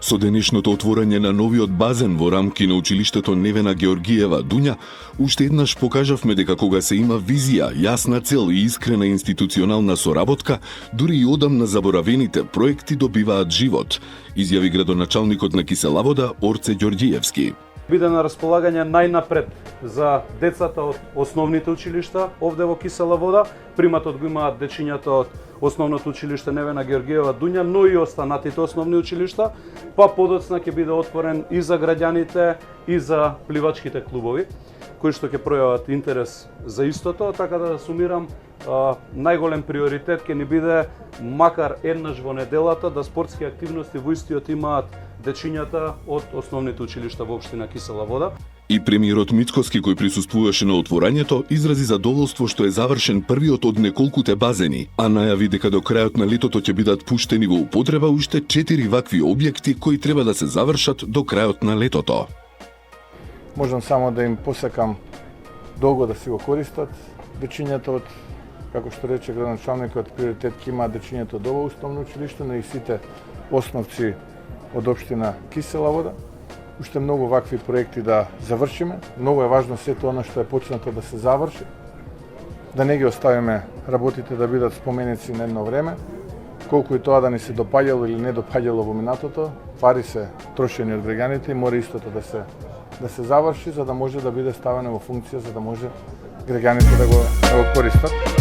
Со денешното отворање на новиот базен во рамки на училиштето Невена Георгиева Дуња, уште еднаш покажавме дека кога се има визија, јасна цел и искрена институционална соработка, дури и одамна заборавените проекти добиваат живот, изјави градоначалникот на Кисела Вода Орце Ѓорѓиевски. Биде на располагање најнапред за децата од основните училишта овде во Кисела Вода. Приматот го имаат дечињата од Основното училиште Невена Георгиева Дуња, но и останатите основни училишта, па подоцна ќе биде отворен и за граѓаните и за пливачките клубови, кои што ќе пројават интерес за истото, така да сумирам, најголем приоритет ќе ни биде макар еднаш во неделата да спортски активности во истиот имаат дечињата од основните училишта во општина Кисела Вода. И премиерот Мицкоски, кој присуствуваше на отворањето, изрази задоволство што е завршен првиот од неколкуте базени, а најави дека до крајот на летото ќе бидат пуштени во употреба уште 4 вакви објекти кои треба да се завршат до крајот на летото. Можам само да им посакам долго да си го користат дечињата од, како што рече градоначалникот, приоритет ќе имаат дечињата од ова основно училиште, но и сите основци од општина Кисела Вода. Уште многу вакви проекти да завршиме. Многу е важно сето она што е почнато да се заврши. Да не ги оставиме работите да бидат споменици на едно време. Колку и тоа да ни се допаѓало или не допаѓало во минатото, пари се трошени од граѓаните и мора истото да се заврши, за да може да биде ставено во функција, за да може граѓаните да го користат.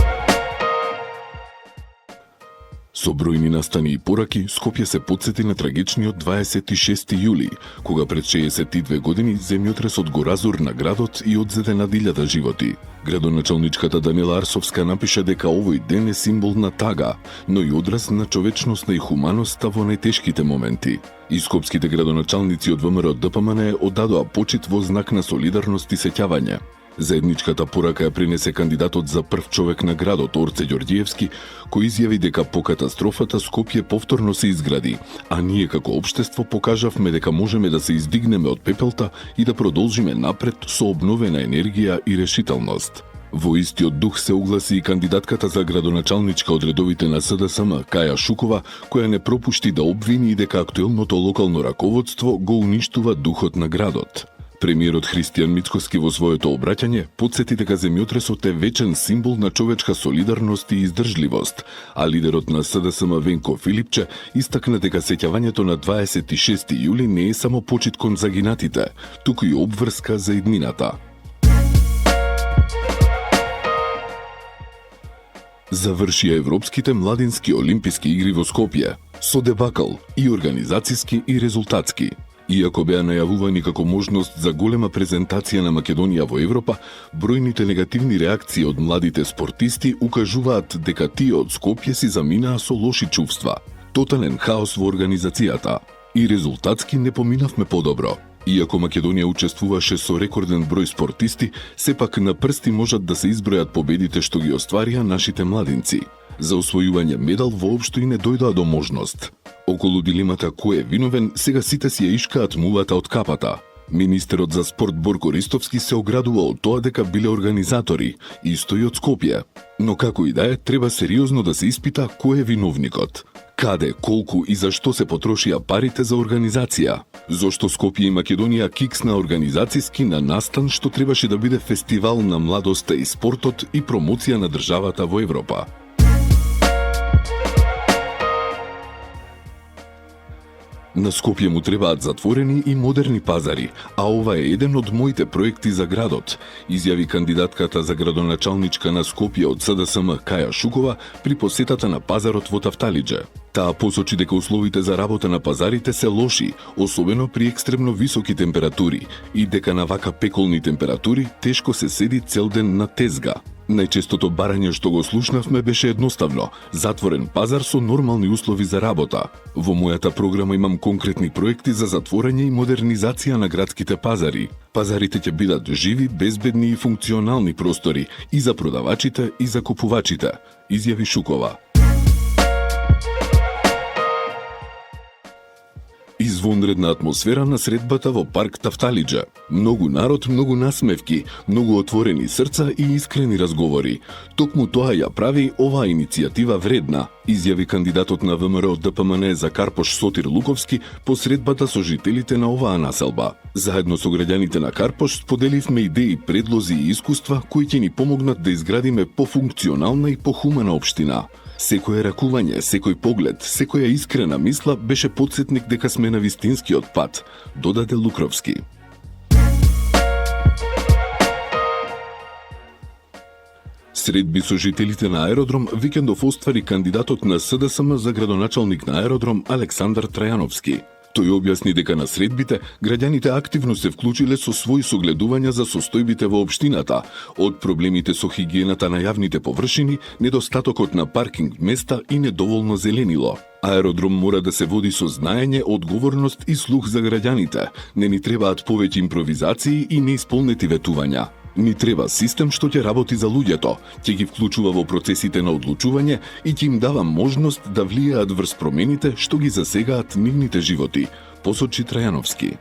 Со бројни настани и пораки, Скопје се потсети на трагичниот 26 јули, кога пред 62 години земјотресот го разурна градот и одзеде на 1000 животи. Градоначалничката Данила Арсовска напиша дека овој ден е символ на тага, но и одраз на човечноста и хуманоста во најтешките моменти. И скопските градоначалници од ВМРО ДПМН оддадоа почит во знак на солидарност и сеќавање. Заедничката порака ја принесе кандидатот за прв човек на градот Орце Ѓорѓиевски, кој изјави дека по катастрофата Скопје повторно се изгради, а ние како општество покажавме дека можеме да се издигнеме од пепелта и да продолжиме напред со обновена енергија и решителност. Во истиот дух се огласи и кандидатката за градоначалничка од редовите на СДСМ, Каја Шукова, која не пропушти да обвини дека актуелното локално раководство го уништува духот на градот. Премиерот Христијан Мицкоски во своето обраќање потсети дека земјотресот е вечен символ на човечка солидарност и издржливост, а лидерот на СДСМ Венко Филипче истакна дека сеќавањето на 26 јули не е само почит кон загинатите, туку и обврска за иднината. Завршија Европските младински олимписки игри во Скопје со дебакл и организацијски и резултатски. Иако беа најавувани како можност за голема презентација на Македонија во Европа, бројните негативни реакции од младите спортисти укажуваат дека тие од Скопје си заминаа со лоши чувства, тотален хаос во организацијата и резултатски не поминавме подобро. Иако Македонија учествуваше со рекорден број спортисти, сепак на прсти можат да се избројат победите што ги остварија нашите младинци. За освојување медал воопшто и не дојдоа до можност. Околу дилемата кој е виновен, сега сите си ја ишкаат мувата од капата. Министерот за спорт Борко Ристовски се оградува од тоа дека биле организатори, исто и од Скопје. Но како и да е, треба сериозно да се испита кој е виновникот. Каде, колку и зашто се потрошија парите за организација? Зошто Скопје и Македонија киксна организацијски на настан што требаше да биде фестивал на младоста и спортот и промоција на државата во Европа? На Скопје му требаат затворени и модерни пазари, а ова е еден од моите проекти за градот, изјави кандидатката за градоначалничка на Скопје од СДСМ Каја Шукова при посетата на пазарот во Тафталиџе. Таа посочи дека условите за работа на пазарите се лоши, особено при екстремно високи температури, и дека на вака пеколни температури тешко се седи цел ден на тезга. Најчестото барање што го слушнавме беше едноставно – затворен пазар со нормални услови за работа. Во мојата програма имам конкретни проекти за затворање и модернизација на градските пазари. Пазарите ќе бидат живи, безбедни и функционални простори и за продавачите и за купувачите, изјави Шукова. Звонредна атмосфера на средбата во парк Тафталиџа. Многу народ, многу насмевки, многу отворени срца и искрени разговори. Токму тоа ја прави оваа иницијатива вредна, изјави кандидатот на ВМРО ДПМН за Карпош Сотир Луковски по средбата со жителите на оваа населба. Заедно со граѓаните на Карпош споделивме идеи, предлози и искуства кои ќе ни помогнат да изградиме пофункционална и похумана општина. Секое ракување, секој поглед, секоја искрена мисла беше потсетник дека сме на вистинскиот пат, додаде Лукровски. Средби со жителите на аеродром викендов оствари кандидатот на СДСМ за градоначалник на аеродром Александар Трајановски. Тој објасни дека на средбите граѓаните активно се вклучиле со своји согледувања за состојбите во општината, од проблемите со хигиената на јавните површини, недостатокот на паркинг места и недоволно зеленило. Аеродром мора да се води со знаење, одговорност и слух за граѓаните. Не ни требаат повеќе импровизации и неисполнети ветувања. Ни треба систем што ќе работи за луѓето, ќе ги вклучува во процесите на одлучување и ќе им дава можност да влијаат врз промените што ги засегаат нивните животи, посочи Трајановски.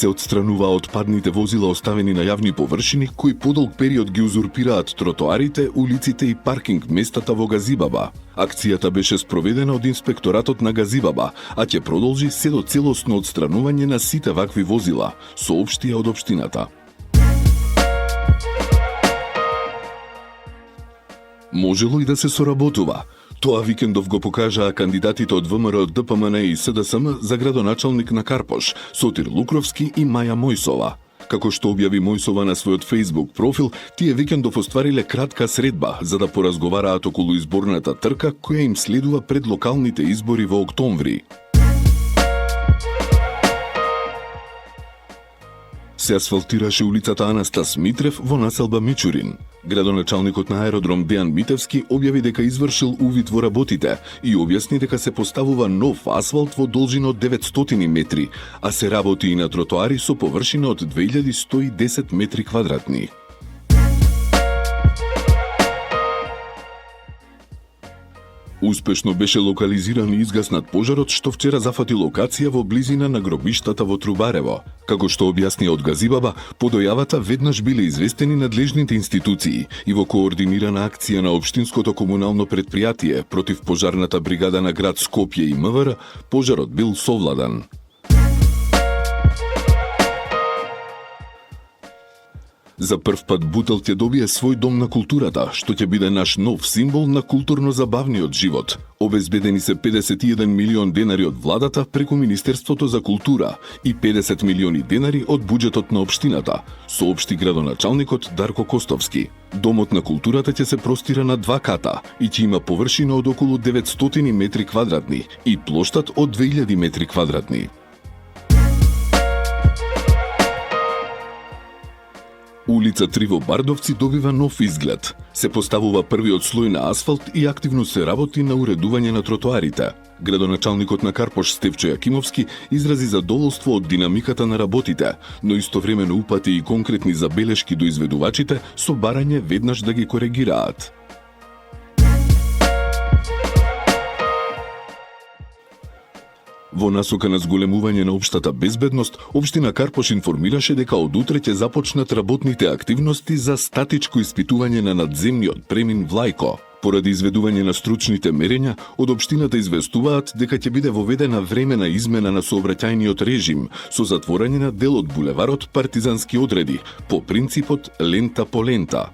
Се отстранува отпадните возила оставени на јавни површини кои подолг период ги узурпираат тротоарите, улиците и паркинг местата во Газибаба. Акцијата беше спроведена од инспекторатот на Газибаба, а ќе продолжи се до целосно отстранување на сите вакви возила, соопштија од општината. Можело и да се соработува. Тоа викендов го покажаа кандидатите од ВМРО, ДПМН и СДСМ за градоначалник на Карпош, Сотир Лукровски и Маја Мојсова. Како што објави Мојсова на својот Facebook профил, тие викендов оствариле кратка средба за да поразговараат околу изборната трка која им следува пред локалните избори во октомври. Се асфалтираше улицата Анастас Митрев во населба Мичурин. Градоначалникот на аеродром Дејан Митевски објави дека извршил увид во работите и објасни дека се поставува нов асфалт во должина од 900 метри, а се работи и на тротоари со површина од 2110 метри квадратни. Успешно беше локализиран и изгаснат пожарот што вчера зафати локација во близина на гробиштата во Трубарево. Како што објасни од Газибаба, по дојавата веднаш биле известени надлежните институции и во координирана акција на општинското комунално предпријатие против пожарната бригада на град Скопје и МВР, пожарот бил совладан. За прв пат Бутел ќе добие свој дом на културата, што ќе биде наш нов символ на културно-забавниот живот. Обезбедени се 51 милион денари од владата преку Министерството за култура и 50 милиони денари од буџетот на општината, соопшти градоначалникот Дарко Костовски. Домот на културата ќе се простира на 2 ката и ќе има површина од околу 900 метри квадратни и плоштад од 2000 метри квадратни. Улица 3 во Бардовци добива нов изглед. Се поставува првиот слој на асфалт и активно се работи на уредување на тротоарите. Градоначалникот на Карпош Стефчо Јакимовски изрази задоволство од динамиката на работите, но истовремено упати и конкретни забелешки до изведувачите со барање веднаш да ги коригираат. Во насока на зголемување на општата безбедност, општина Карпош информираше дека од утре ќе започнат работните активности за статичко испитување на надземниот премин Влајко. Поради изведување на стручните мерења, од општината известуваат дека ќе биде воведена времена измена на сообраќајниот режим со затворање на дел од булеварот Партизански одреди по принципот лента по лента.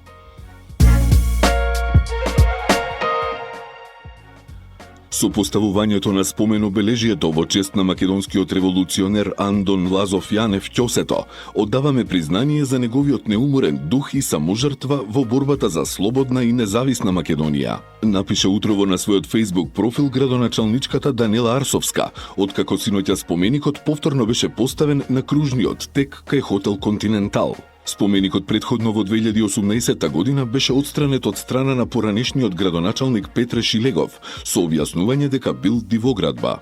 Со поставувањето на спомен обележието во чест на македонскиот револуционер Андон Лазов Јанев Ќосето, оддаваме признание за неговиот неуморен дух и саможртва во борбата за слободна и независна Македонија. Напише утрово на својот Facebook профил градоначалничката Данела Арсовска, откако синоќа споменикот повторно беше поставен на кружниот тек кај хотел Континентал. Споменикот претходно во 2018 година беше отстранет од страна на поранешниот градоначалник Петре Шилегов со објаснување дека бил дивоградба.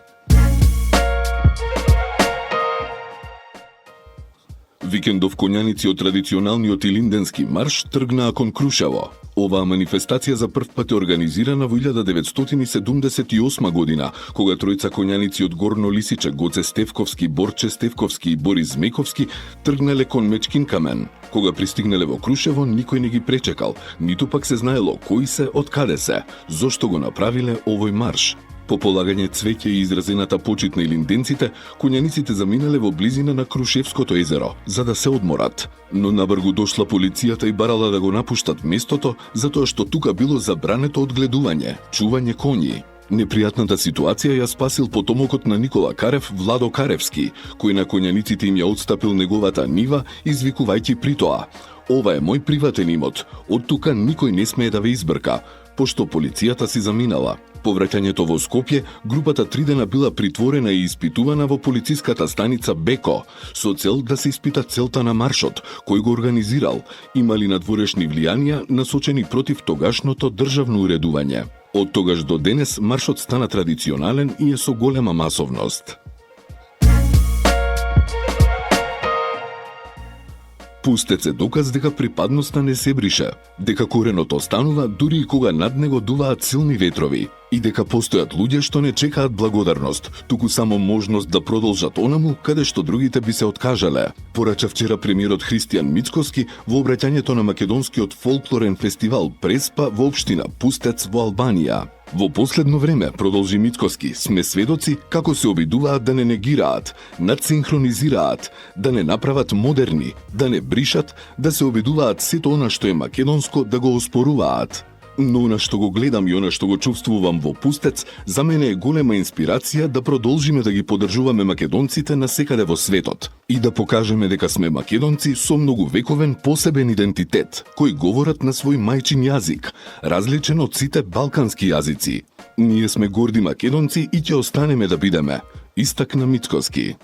Викендов коњаници од традиционалниот Илинденски марш тргнаа кон Крушево. Оваа манифестација за прв пат е организирана во 1978 година, кога тројца конјаници од Горно Лисиче, Гоце Стевковски, Борче Стевковски и Борис Мековски тргнале кон Мечкин камен. Кога пристигнале во Крушево, никој не ги пречекал, ниту пак се знаело кои се, од каде се, зошто го направиле овој марш. По полагање цвеќе и изразената почит на илинденците, конјаниците заминале во близина на Крушевското езеро, за да се одморат. Но набргу дошла полицијата и барала да го напуштат местото, затоа што тука било забрането одгледување, чување коњи. Непријатната ситуација ја спасил потомокот на Никола Карев, Владо Каревски, кој на конјаниците им ја отстапил неговата нива, извикувајќи при тоа: "Ова е мој приватен имот, од тука никој не смее да ве избрка", пошто полицијата си заминала. По враќањето во Скопје, групата 3 дена била притворена и испитувана во полициската станица Беко, со цел да се испита целта на маршот, кој го организирал, имали надворешни влијанија насочени против тогашното државно уредување. Од тогаш до денес маршот стана традиционален и е со голема масовност. Пустец е доказ дека припадноста не се брише, дека коренот останува дури и кога над него дуваат силни ветрови, и дека постојат луѓе што не чекаат благодарност, туку само можност да продолжат онаму каде што другите би се откажале, порача вчера премиерот Христијан Мицкоски во обраќањето на македонскиот фолклорен фестивал Преспа во општина Пустец во Албанија. Во последно време, продолжи Мицкоски, сме сведоци како се обидуваат да не негираат, надсинхронизираат, да не направат модерни, да не бришат, да се обидуваат сето она што е македонско да го оспоруваат. Но она што го гледам и она што го чувствувам во Пустец, за мене е голема инспирација да продолжиме да ги поддржуваме македонците насекаде во светот и да покажеме дека сме македонци со многувековен посебен идентитет, кои говорат на свој мајчин јазик, различен од сите балкански јазици. Ние сме горди македонци и ќе останеме да бидеме, истакна Мицкоски.